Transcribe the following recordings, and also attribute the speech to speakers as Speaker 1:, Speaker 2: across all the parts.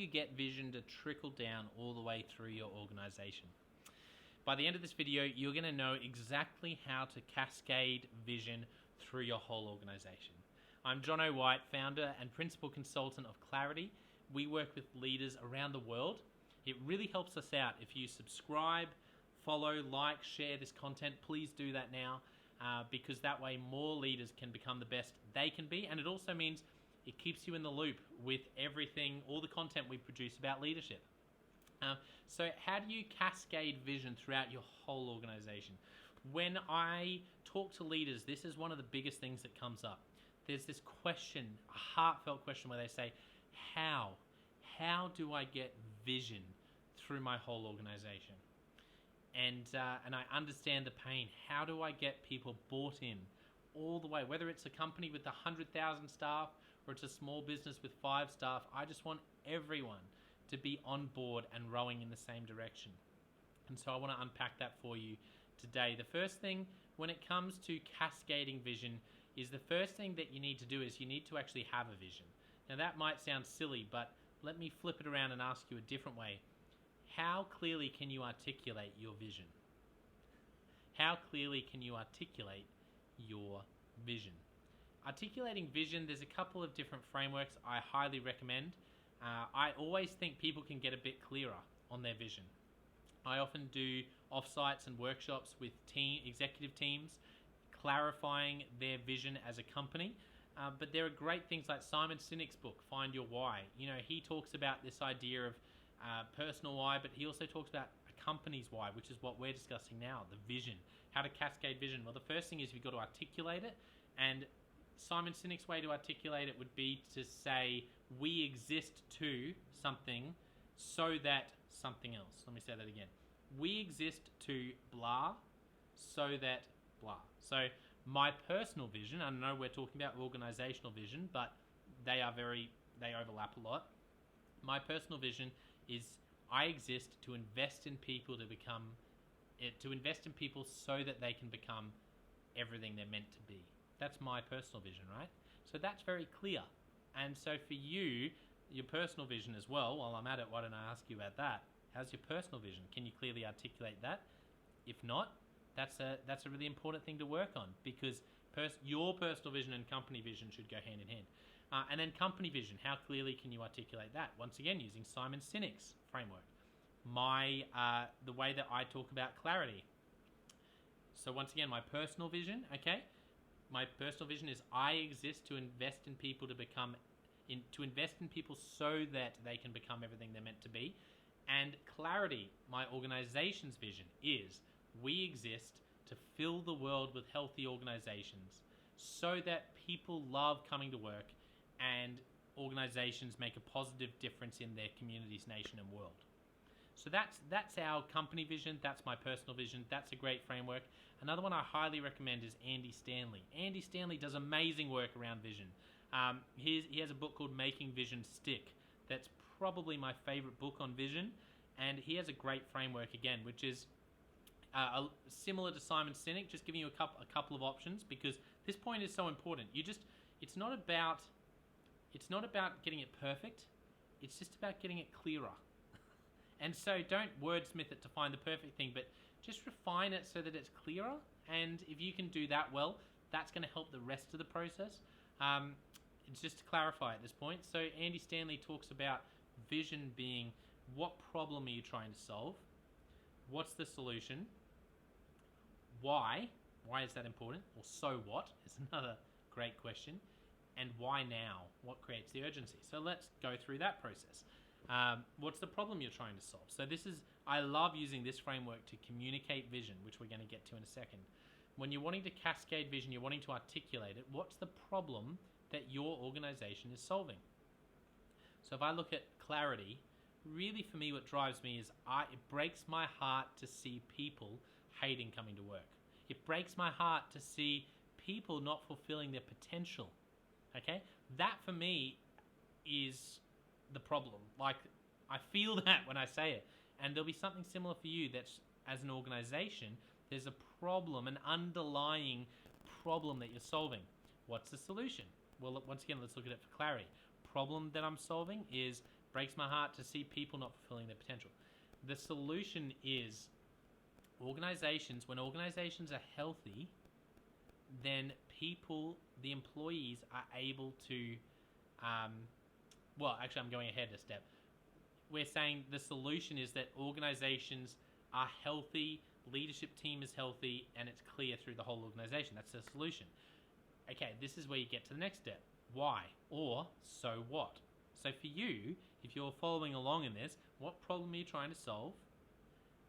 Speaker 1: you get vision to trickle down all the way through your organization. By the end of this video, you're going to know exactly how to cascade vision through your whole organization. I'm John O'White, founder and principal consultant of Clarity. We work with leaders around the world. It really helps us out if you subscribe, follow, like, share this content. Please do that now because that way more leaders can become the best they can be, and it also means it keeps you in the loop with everything, all the content we produce about leadership. So how do you cascade vision throughout your whole organization? When I talk to leaders, this is one of the biggest things that comes up. There's this question, a heartfelt question where they say, how do I get vision through my whole organization? And I understand the pain. How do I get people bought in all the way? Whether it's a company with 100,000 staff or it's a small business with 5 staff, I just want everyone to be on board and rowing in the same direction. And so I want to unpack that for you today. The first thing when it comes to cascading vision is the first thing that you need to do is you need to actually have a vision. Now that might sound silly, but let me flip it around and ask you a different way. How clearly can you articulate your vision? How clearly can you articulate your vision? Articulating vision, there's a couple of different frameworks I highly recommend. I always think people can get a bit clearer on their vision. I often do offsites and workshops with executive teams, clarifying their vision as a company. But there are great things like Simon Sinek's book, Find Your Why. You know, he talks about this idea of personal why, but he also talks about a company's why, which is what we're discussing now, the vision, how to cascade vision. Well, the first thing is you've got to articulate it, and Simon Sinek's way to articulate it would be to say, we exist to something so that something else. Let me say that again. We exist to blah so that blah. So my personal vision, I know we're talking about organizational vision, but they overlap a lot. My personal vision is I exist to invest in people so that they can become everything they're meant to be. That's my personal vision, right? So that's very clear. And so for you, your personal vision as well, while I'm at it, why don't I ask you about that? How's your personal vision? Can you clearly articulate that? If not, that's a really important thing to work on, because your personal vision and company vision should go hand in hand. And then company vision, how clearly can you articulate that? Once again, using Simon Sinek's framework. The way that I talk about clarity. So once again, my personal vision, okay? My personal vision is I exist to invest in people to invest in people so that they can become everything they're meant to be. And clarity, my organization's vision, is we exist to fill the world with healthy organizations so that people love coming to work and organizations make a positive difference in their communities, nation, and world. So that's our company vision. That's my personal vision. That's a great framework. Another one I highly recommend is Andy Stanley. Andy Stanley does amazing work around vision. He has a book called Making Vision Stick. That's probably my favorite book on vision. And he has a great framework again, which is similar to Simon Sinek, just giving you a couple of options, because this point is so important. It's not about getting it perfect. It's just about getting it clearer. And so don't wordsmith it to find the perfect thing, but just refine it so that it's clearer. And if you can do that well, that's going to help the rest of the process. It's just to clarify at this point. So Andy Stanley talks about vision being, what problem are you trying to solve? What's the solution? Why? Why is that important? Or so what is another great question. And why now? What creates the urgency? So let's go through that process. What's the problem you're trying to solve? So I love using this framework to communicate vision, which we're going to get to in a second. When you're wanting to cascade vision, you're wanting to articulate it. What's the problem that your organization is solving? So if I look at clarity, really for me what drives me is it breaks my heart to see people hating coming to work. It breaks my heart to see people not fulfilling their potential. Okay? That for me is the problem. Like, I feel that when I say it. And there'll be something similar for you that's, as an organization, there's a problem, an underlying problem that you're solving. What's the solution? Well, once again, let's look at it for clarity. Problem that I'm solving is Breaks my heart to see people not fulfilling their potential. The solution is organizations, when organizations are healthy, then people, the employees, are able to, well, actually, I'm going ahead a step. We're saying the solution is that organizations are healthy, leadership team is healthy, and it's clear through the whole organization. That's the solution. Okay, this is where you get to the next step. Why? Or, so what? So for you, if you're following along in this, what problem are you trying to solve?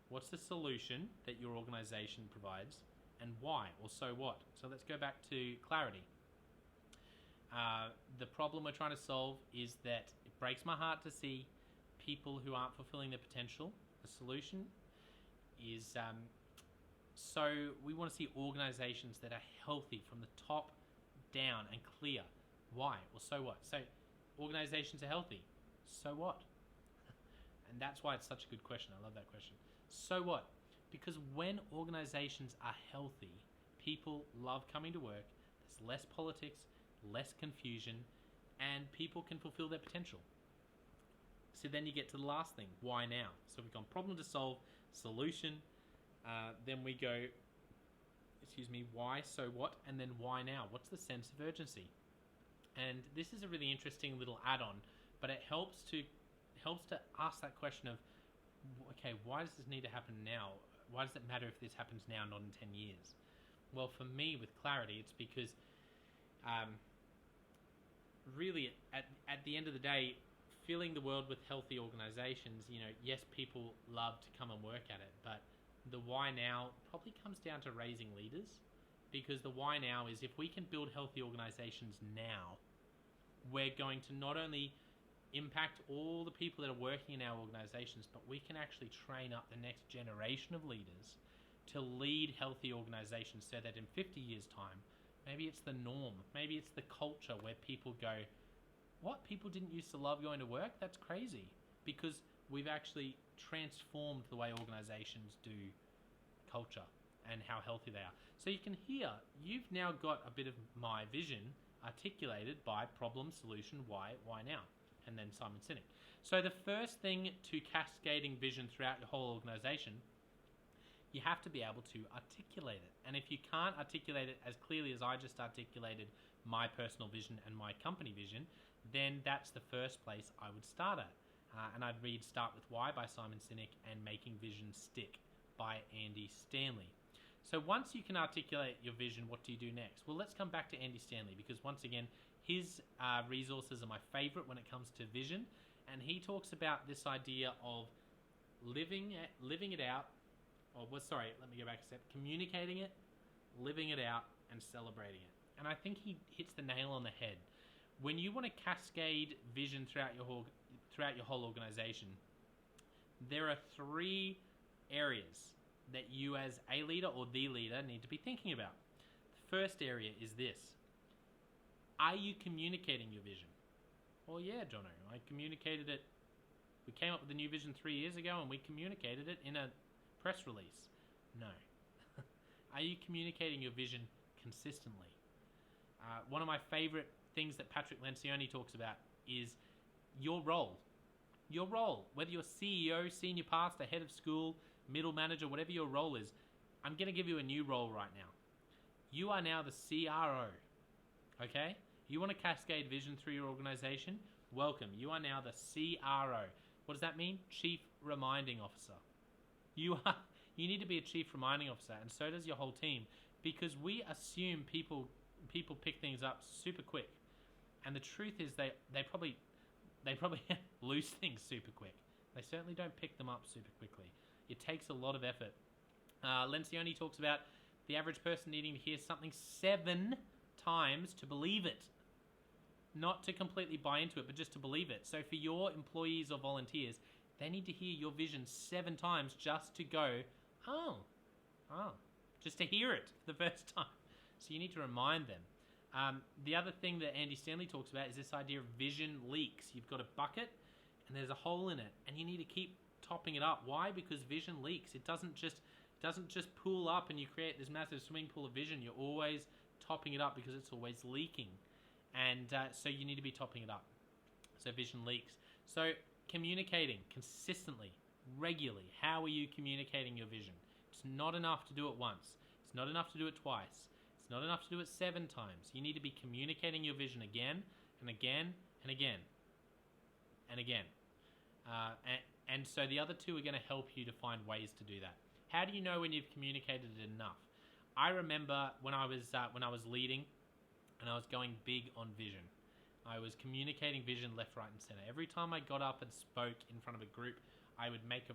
Speaker 1: What's the solution that your organization provides? And why? Or so what? So let's go back to clarity. The problem we're trying to solve is that it breaks my heart to see people who aren't fulfilling their potential. The solution is, so we want to see organizations that are healthy from the top down and clear. Why? Well, so what? So organizations are healthy. So what? And that's why it's such a good question. I love that question. So what? Because when organizations are healthy, people love coming to work. There's less politics, less confusion, and people can fulfill their potential. So then you get to the last thing. Why now? So we've gone problem to solve, solution. Then we go, why, so what, and then why now? What's the sense of urgency? And this is a really interesting little add-on, but it helps to ask that question of, okay, why does this need to happen now? Why does it matter if this happens now, not in 10 years? Well, for me, with clarity, it's because really, at the end of the day, filling the world with healthy organizations, yes, people love to come and work at it, but the why now probably comes down to raising leaders, because the why now is if we can build healthy organizations now, we're going to not only impact all the people that are working in our organizations, but we can actually train up the next generation of leaders to lead healthy organizations so that in 50 years' time, maybe it's the norm, maybe it's the culture where people go, what, people didn't used to love going to work? That's crazy, because we've actually transformed the way organizations do culture and how healthy they are. So you can hear, you've now got a bit of my vision articulated by problem, solution, why now, and then Simon Sinek. So the first thing to cascading vision throughout your whole organization, you have to be able to articulate it. And if you can't articulate it as clearly as I just articulated my personal vision and my company vision, then that's the first place I would start at. And I'd read Start With Why by Simon Sinek and Making Vision Stick by Andy Stanley. So once you can articulate your vision, what do you do next? Well, let's come back to Andy Stanley, because once again, his resources are my favorite when it comes to vision. And he talks about this idea of living it out, communicating it, living it out, and celebrating it. And I think he hits the nail on the head. When you want to cascade vision throughout your whole organization, there are 3 areas that you as a leader or the leader need to be thinking about. The first area is this. Are you communicating your vision? Well, yeah, Jono, I communicated it. We came up with the new vision 3 years ago and we communicated it in a press release. No. Are you communicating your vision consistently? One of my favorite things that Patrick Lencioni talks about is your role. Your role, whether you're CEO, senior pastor, head of school, middle manager, whatever your role is, I'm going to give you a new role right now. You are now the CRO, okay? You want to cascade vision through your organization? Welcome. You are now the CRO. What does that mean? Chief Reminding Officer. You need to be a Chief Reminding Officer, and so does your whole team, because we assume people pick things up super quick. And the truth is they probably lose things super quick. They certainly don't pick them up super quickly. It takes a lot of effort. Lencioni talks about the average person needing to hear something 7 times to believe it. Not to completely buy into it, but just to believe it. So for your employees or volunteers, they need to hear your vision 7 times just to go, oh, just to hear it for the first time. So you need to remind them. The other thing that Andy Stanley talks about is this idea of vision leaks. You've got a bucket and there's a hole in it, and you need to keep topping it up. Why? Because vision leaks. It doesn't just pool up and you create this massive swimming pool of vision. You're always topping it up because it's always leaking. And so you need to be topping it up. So vision leaks. So Communicating consistently, regularly. How are you communicating your vision? It's not enough to do it once. It's not enough to do it twice. It's not enough to do it 7 times. You need to be communicating your vision again and again and again and again. And so the other two are going to help you to find ways to do that. How do you know when you've communicated it enough? I remember when I was leading and I was going big on vision. I was communicating vision left, right, and center. Every time I got up and spoke in front of a group, I would make a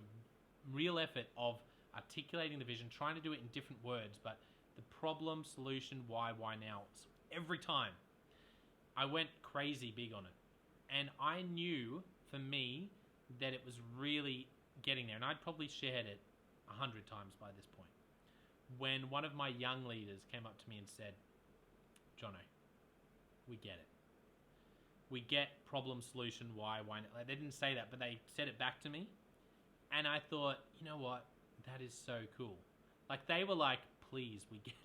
Speaker 1: real effort of articulating the vision, trying to do it in different words, but the problem, solution, why now. So every time I went crazy big on it. And I knew for me that it was really getting there. And I'd probably shared it 100 times by this point. When one of my young leaders came up to me and said, Jono, we get it. We get problem, solution, why not. Like, they didn't say that, but they said it back to me. And I thought, you know what? That is so cool. Like, they were like, please, we get it.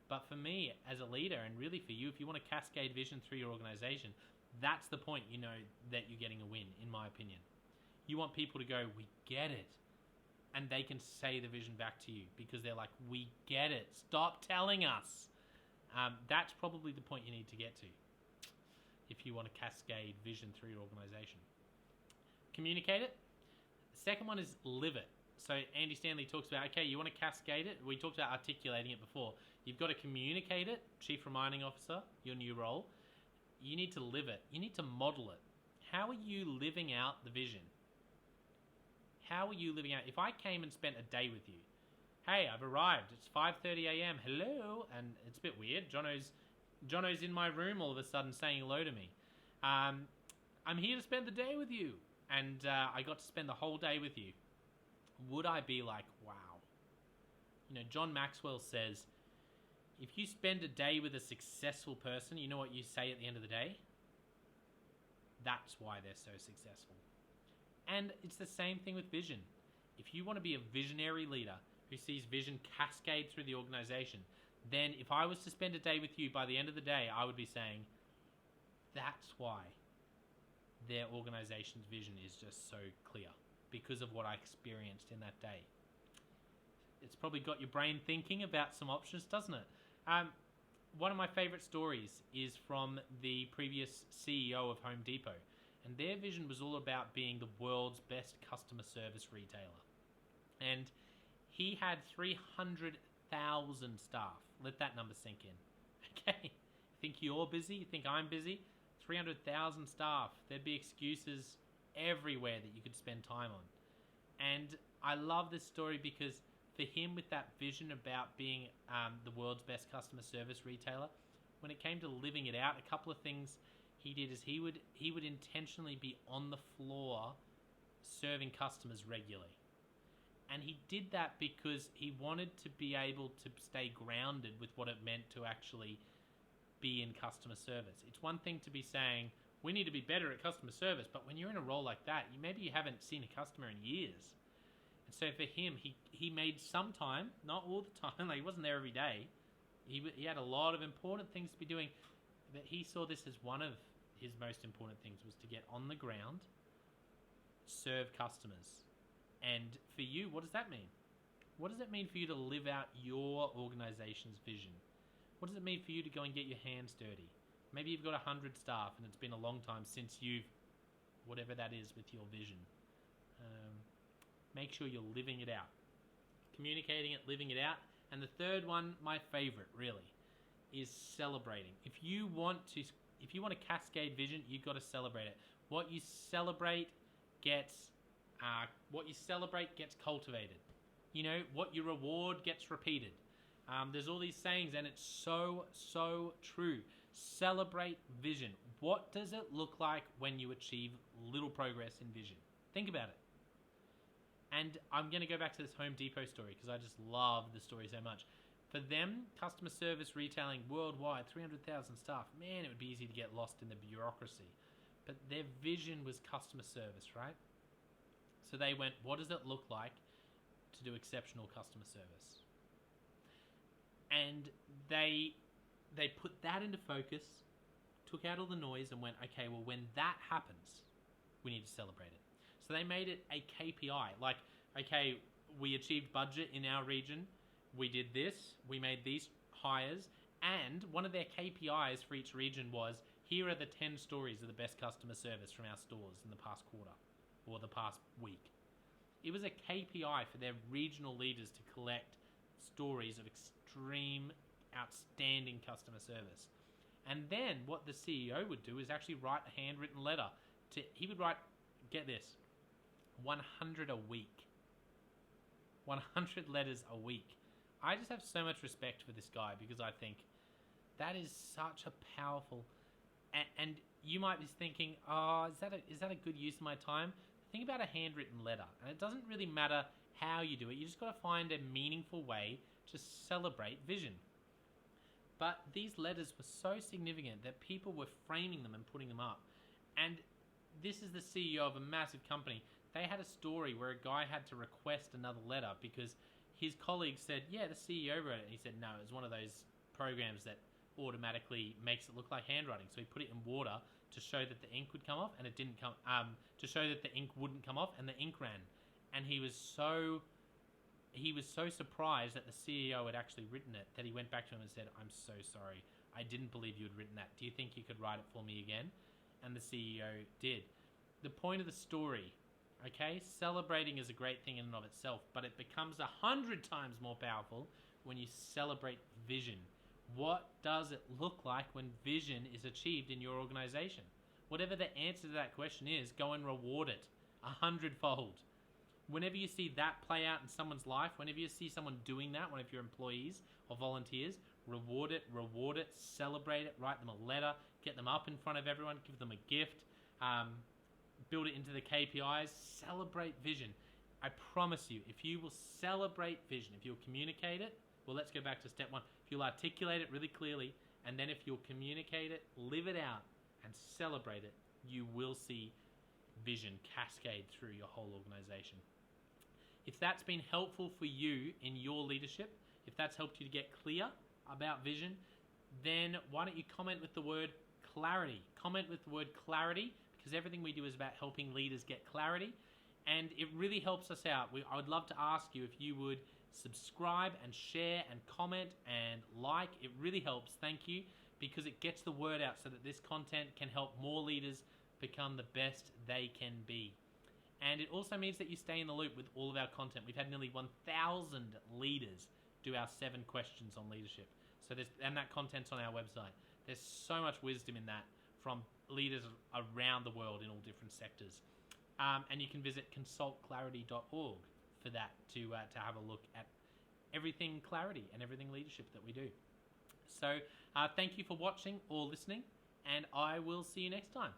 Speaker 1: But for me, as a leader, and really for you, if you want to cascade vision through your organization, that's the point, you know, that you're getting a win, in my opinion. You want people to go, we get it. And they can say the vision back to you because they're like, we get it. Stop telling us. That's probably the point you need to get to if you want to cascade vision through your organization. Communicate it. The second one is live it. So Andy Stanley talks about, okay, you want to cascade it. We talked about articulating it before. You've got to communicate it. Chief Reminding Officer, your new role. You need to live it. You need to model it. How are you living out the vision? How are you living out? If I came and spent a day with you, hey, I've arrived. It's 5:30 a.m. Hello. And it's a bit weird. Jono's in my room all of a sudden saying hello to me. I'm here to spend the day with you. And I got to spend the whole day with you. Would I be like, wow? You know, John Maxwell says, if you spend a day with a successful person, you know what you say at the end of the day? That's why they're so successful. And it's the same thing with vision. If you want to be a visionary leader who sees vision cascade through the organization, then if I was to spend a day with you, by the end of the day, I would be saying, that's why their organization's vision is just so clear, because of what I experienced in that day. It's probably got your brain thinking about some options, doesn't it? One of my favorite stories is from the previous CEO of Home Depot. And their vision was all about being the world's best customer service retailer. And he had 300,000 staff. Let that number sink in. Okay? Think you're busy? You think I'm busy? 300,000 staff. There'd be excuses everywhere that you could spend time on. And I love this story because for him, with that vision about being the world's best customer service retailer, when it came to living it out, a couple of things he did is he would intentionally be on the floor serving customers regularly. And he did that because he wanted to be able to stay grounded with what it meant to actually be in customer service. It's one thing to be saying, we need to be better at customer service, but when you're in a role like that, maybe you haven't seen a customer in years. And so for him, he made some time, not all the time, like he wasn't there every day. He had a lot of important things to be doing, but he saw this as one of his most important things, was to get on the ground, serve customers. And for you, what does that mean? What does it mean for you to live out your organization's vision? What does it mean for you to go and get your hands dirty? Maybe you've got 100 staff and it's been a long time since you've, whatever that is with your vision. Make sure you're living it out. Communicating it, living it out. And the third one, my favorite really, is celebrating. If you want to cascade vision, you've got to celebrate it. What you celebrate gets cultivated. You know, what you reward gets repeated. There's all these sayings, and it's so true. Celebrate vision. What does it look like when you achieve little progress in vision? Think about it. And I'm going to go back to this Home Depot story because I just love the story so much. For them, customer service retailing worldwide, 300,000 staff, man, it would be easy to get lost in the bureaucracy. But their vision was customer service, right? So they went, what does it look like to do exceptional customer service? And they put that into focus, took out all the noise and went, okay, well, when that happens, we need to celebrate it. So they made it a KPI. Like, okay, we achieved budget in our region. We did this. We made these hires. And one of their KPIs for each region was, here are the 10 stories of the best customer service from our stores in the past quarter or the past week. It was a KPI for their regional leaders to collect stories of extreme, outstanding customer service. And then what the CEO would do is actually write a handwritten letter. He would write, get this, 100 a week. 100 letters a week. I just have so much respect for this guy because I think that is such a powerful... And you might be thinking, oh, is that a good use of my time? Think about a handwritten letter. And it doesn't really matter how you do it. You just got to find a meaningful way to celebrate vision. But these letters were so significant that people were framing them and putting them up. And this is the CEO of a massive company. They had a story where a guy had to request another letter because his colleague said, yeah, the CEO wrote it. And he said, no, it was one of those programs that automatically makes it look like handwriting. So he put it in water to show that the ink would come off, and it didn't come, to show that the ink wouldn't come off, and the ink ran. And he was so surprised that the CEO had actually written it that he went back to him and said, I'm so sorry. I didn't believe you had written that. Do you think you could write it for me again? And the CEO did. The point of the story, okay, celebrating is a great thing in and of itself, but it becomes 100 times more powerful when you celebrate vision. What does it look like when vision is achieved in your organization? Whatever the answer to that question is, go and reward it 100-fold. Whenever you see that play out in someone's life, whenever you see someone doing that, one of your employees or volunteers, reward it, celebrate it, write them a letter, get them up in front of everyone, give them a gift, build it into the KPIs, celebrate vision. I promise you, if you will celebrate vision, if you'll communicate it, well, let's go back to step one. If you'll articulate it really clearly, and then if you'll communicate it, live it out, and celebrate it, you will see vision cascade through your whole organization. If that's been helpful for you in your leadership, if that's helped you to get clear about vision, then why don't you comment with the word clarity? Comment with the word clarity, because everything we do is about helping leaders get clarity, and it really helps us out. I would love to ask you if you would subscribe and share and comment and like. It really helps. Thank you, because it gets the word out so that this content can help more leaders become the best they can be. And it also means that you stay in the loop with all of our content. We've had nearly 1,000 leaders do our 7 questions on leadership. And that content's on our website. There's so much wisdom in that from leaders around the world in all different sectors. And you can visit consultclarity.org for that to have a look at everything clarity and everything leadership that we do. So thank you for watching or listening, and I will see you next time.